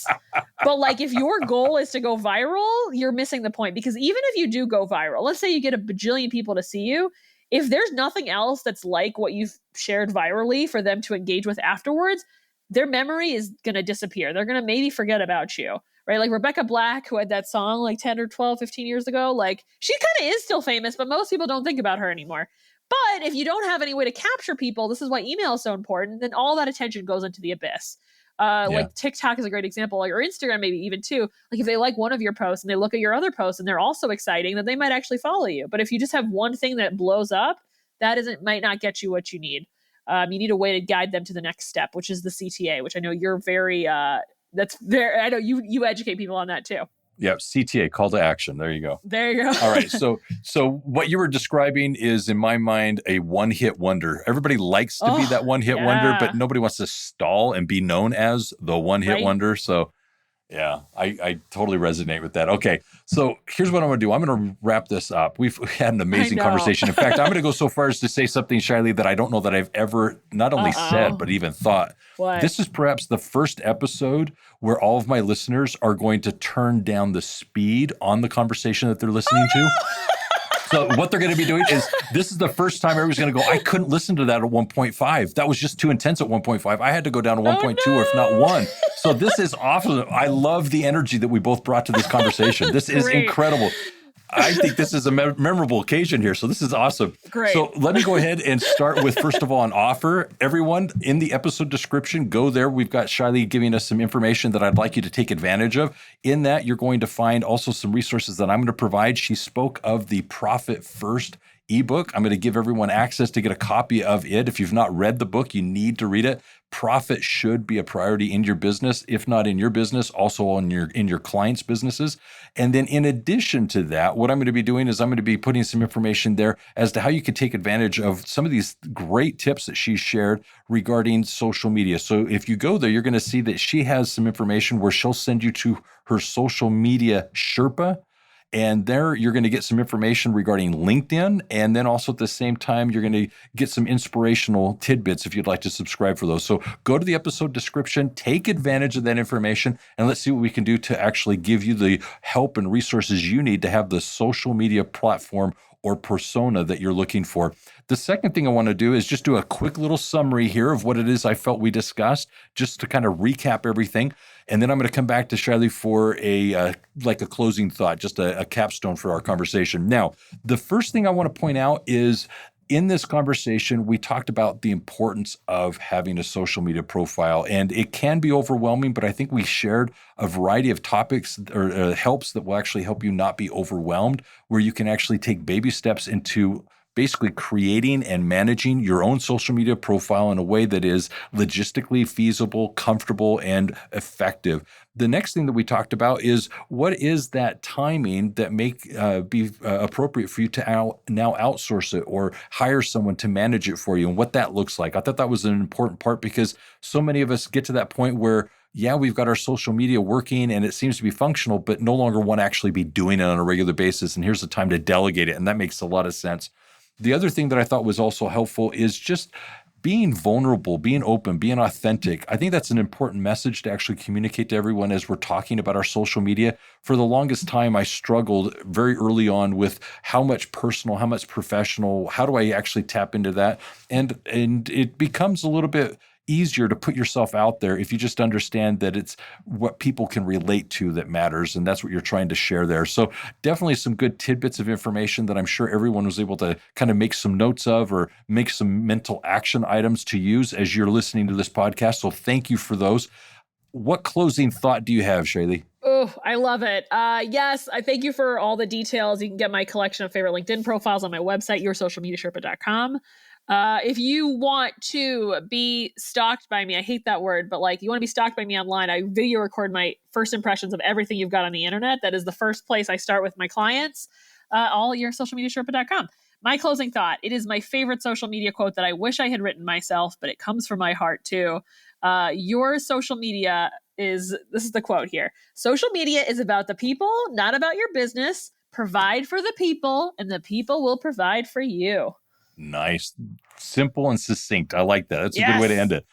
but like if your goal is to go viral, you're missing the point. Because even if you do go viral, let's say you get a bajillion people to see you, if there's nothing else that's like what you've shared virally for them to engage with afterwards, their memory is going to disappear. They're going to maybe forget about you, right? Like Rebecca Black, who had that song like 10 or 12, 15 years ago, like she kind of is still famous, but most people don't think about her anymore. But if you don't have any way to capture people, this is why email is so important, then all that attention goes into the abyss. Like TikTok is a great example, like, or Instagram maybe even too. Like if they like one of your posts and they look at your other posts and they're also exciting, then they might actually follow you. But if you just have one thing that blows up, that might not get you what you need. You need a way to guide them to the next step, which is the CTA, which I know you're very, I know you educate people on that too. Yeah, CTA, call to action. There you go. There you go. All right. So what you were describing is, in my mind, a one-hit wonder. Everybody likes to be that one-hit wonder, but nobody wants to stall and be known as the one-hit wonder. So, yeah, I totally resonate with that. Okay. So here's what I'm going to do. I'm going to wrap this up. We've had an amazing conversation. In fact, I'm going to go so far as to say something, Shaily, that I don't know that I've ever not only said, but even thought. What? This is perhaps the first episode where all of my listeners are going to turn down the speed on the conversation that they're listening to. So what they're going to be doing is, this is the first time everybody's going to go, I couldn't listen to that at 1.5. That was just too intense at 1.5. I had to go down to 1.2 or if not 1. So this is awesome. I love the energy that we both brought to this conversation. This is incredible. I think this is a memorable occasion here. So this is awesome. Great. So let me go ahead and start with, first of all, an offer. Everyone, in the episode description, go there. We've got Shaily giving us some information that I'd like you to take advantage of. In that, you're going to find also some resources that I'm going to provide. She spoke of the Profit First ebook. I'm going to give everyone access to get a copy of it. If you've not read the book, you need to read it. Profit should be a priority in your business, if not in your business, also in your clients' businesses. And then in addition to that, what I'm going to be doing is I'm going to be putting some information there as to how you can take advantage of some of these great tips that she shared regarding social media. So if you go there, you're going to see that she has some information where she'll send you to her social media Sherpa. And there you're going to get some information regarding LinkedIn. And then also at the same time, you're going to get some inspirational tidbits if you'd like to subscribe for those. So go to the episode description, take advantage of that information, and let's see what we can do to actually give you the help and resources you need to have the social media platform or persona that you're looking for. The second thing I want to do is just do a quick little summary here of what it is I felt we discussed, just to kind of recap everything. And then I'm going to come back to Shaily for a closing thought, just a capstone for our conversation. Now, the first thing I want to point out is, in this conversation, we talked about the importance of having a social media profile, and it can be overwhelming, but I think we shared a variety of topics or helps that will actually help you not be overwhelmed, where you can actually take baby steps into basically creating and managing your own social media profile in a way that is logistically feasible, comfortable, and effective. The next thing that we talked about is, what is that timing that may be appropriate for you to now outsource it or hire someone to manage it for you, and what that looks like. I thought that was an important part, because so many of us get to that point where, yeah, we've got our social media working and it seems to be functional, but no longer want to actually be doing it on a regular basis. And here's the time to delegate it. And that makes a lot of sense. The other thing that I thought was also helpful is just being vulnerable, being open, being authentic. I think that's an important message to actually communicate to everyone as we're talking about our social media. For the longest time, I struggled very early on with how much personal, how much professional, how do I actually tap into that? And it becomes a little bit easier to put yourself out there if you just understand that it's what people can relate to that matters, and that's what you're trying to share there. So definitely some good tidbits of information that I'm sure everyone was able to kind of make some notes of or make some mental action items to use as you're listening to this podcast. So thank you for those. What closing thought do you have, Shaily? Oh, I love it. Yes, I thank you for all the details. You can get my collection of favorite LinkedIn profiles on my website, yoursocialmediasherpa.com. If you want to be stalked by me, I hate that word, but like, you want to be stalked by me online, I video record my first impressions of everything you've got on the internet. That is the first place I start with my clients. All at yoursocialmediasherpa.com. My closing thought, it is my favorite social media quote that I wish I had written myself, but it comes from my heart too. Your social media this is the quote here. Social media is about the people, not about your business. Provide for the people and the people will provide for you. Nice. Simple and succinct. I like that. That's a good way to Yes. end it.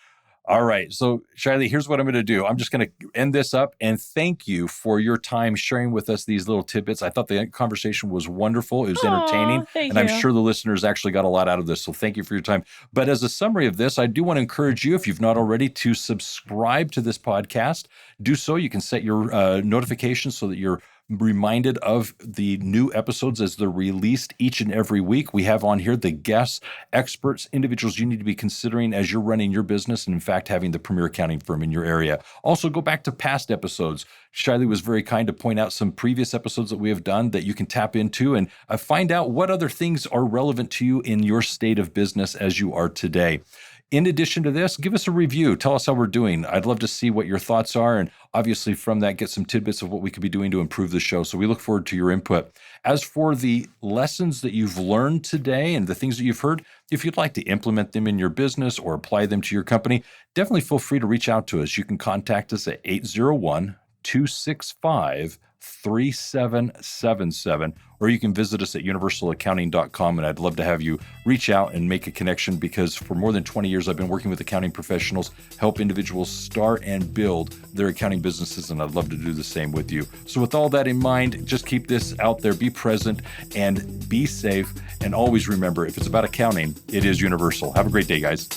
All right. So, Shaily, here's what I'm going to do. I'm just going to end this up and thank you for your time sharing with us these little tidbits. I thought the conversation was wonderful. It was entertaining. Thank And I'm you. sure the listeners actually got a lot out of this. So thank you for your time. But as a summary of this, I do want to encourage you, if you've not already, to subscribe to this podcast. Do so. You can set your notifications so that you're reminded of the new episodes as they're released each and every week. We have on here the guests, experts, individuals you need to be considering as you're running your business and, in fact, having the premier accounting firm in your area. Also, go back to past episodes. Shaily was very kind to point out some previous episodes that we have done that you can tap into and find out what other things are relevant to you in your state of business as you are today. In addition to this, give us a review. Tell us how we're doing. I'd love to see what your thoughts are. And obviously from that, get some tidbits of what we could be doing to improve the show. So we look forward to your input. As for the lessons that you've learned today and the things that you've heard, if you'd like to implement them in your business or apply them to your company, definitely feel free to reach out to us. You can contact us at 801-265-3777, or you can visit us at universalaccounting.com. And I'd love to have you reach out and make a connection, because for more than 20 years, I've been working with accounting professionals, help individuals start and build their accounting businesses. And I'd love to do the same with you. So with all that in mind, just keep this out there, be present and be safe. And always remember, if it's about accounting, it is universal. Have a great day, guys.